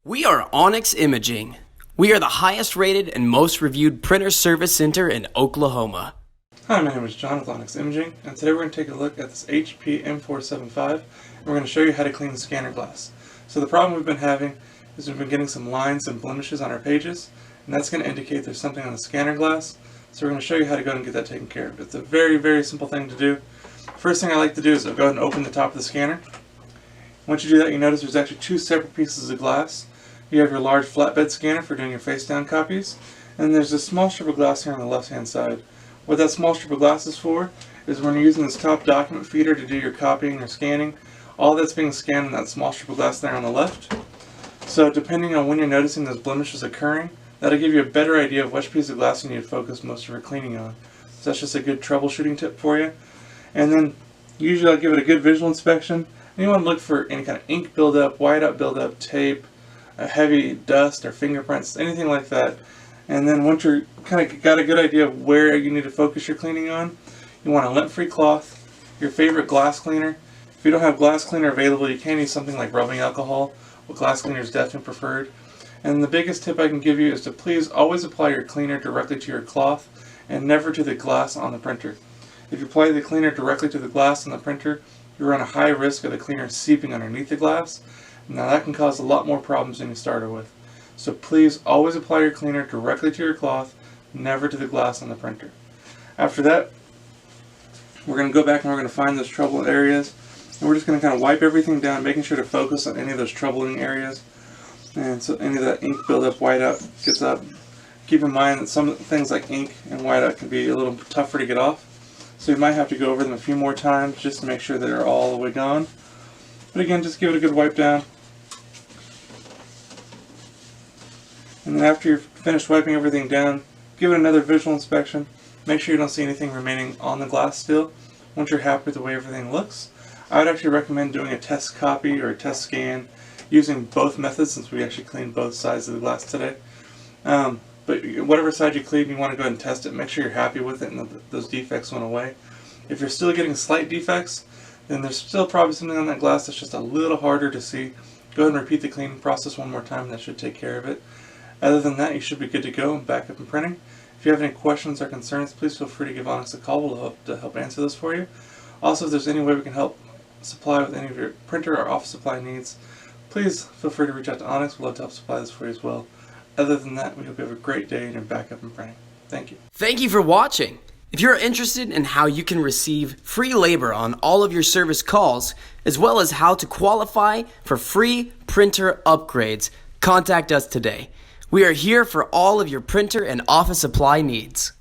We are Onyx Imaging. We are the highest rated and most reviewed printer service center in Oklahoma. Hi, my name is John with Onyx Imaging, and today we're going to take a look at this HP M475, and we're going to show you how to clean the scanner glass. So the problem we've been having is we've been getting some lines and blemishes on our pages, and that's going to indicate there's something on the scanner glass. So we're going to show you how to go and get that taken care of. It's a very, very simple thing to do. First thing I like to do is go ahead and open the top of the scanner. Once you do that, you notice there's actually two separate pieces of glass. You have your large flatbed scanner for doing your face-down copies, and there's a small strip of glass here on the left-hand side. What that small strip of glass is for is when you're using this top document feeder to do your copying or scanning, all that's being scanned in that small strip of glass there on the left. So depending on when you're noticing those blemishes occurring, that'll give you a better idea of which piece of glass you need to focus most of your cleaning on. So that's just a good troubleshooting tip for you. And then usually I'll give it a good visual inspection. And you want to look for any kind of ink buildup, whiteout buildup, tape, a heavy dust or fingerprints, anything like that. And then once you're kind of got a good idea of where you need to focus your cleaning on, you want a lint-free cloth, your favorite glass cleaner. If you don't have glass cleaner available, you can use something like rubbing alcohol, but glass cleaner is definitely preferred. And the biggest tip I can give you is to please always apply your cleaner directly to your cloth and never to the glass on the printer. If you apply the cleaner directly to the glass on the printer, you run a high risk of the cleaner seeping underneath the glass. Now that can cause a lot more problems than you started with. So please always apply your cleaner directly to your cloth, never to the glass on the printer. After that, we're going to go back and we're going to find those troubled areas. And we're just going to kind of wipe everything down, making sure to focus on any of those troubling areas. And so any of that ink buildup, whiteout gets up. Keep in mind that some things like ink and whiteout can be a little tougher to get off. So you might have to go over them a few more times just to make sure that they're all the way gone. But again, just give it a good wipe down. And then after you're finished wiping everything down, give it another visual inspection. Make sure you don't see anything remaining on the glass still. Once you're happy with the way everything looks, I would actually recommend doing a test copy or a test scan using both methods, since we actually cleaned both sides of the glass today. But whatever side you clean, you want to go ahead and test it. Make sure you're happy with it and those defects went away. If you're still getting slight defects, then there's still probably something on that glass that's just a little harder to see. Go ahead and repeat the cleaning process one more time, and that should take care of it. Other than that, you should be good to go and back up and printing. If you have any questions or concerns, please feel free to give Onyx a call. We'll help answer those for you. Also, if there's any way we can help supply with any of your printer or office supply needs, please feel free to reach out to Onyx. We'll love to help supply this for you as well. Other than that, we hope you have a great day and you're back up and printing. Thank you. Thank you for watching. If you're interested in how you can receive free labor on all of your service calls, as well as how to qualify for free printer upgrades, contact us today. We are here for all of your printer and office supply needs.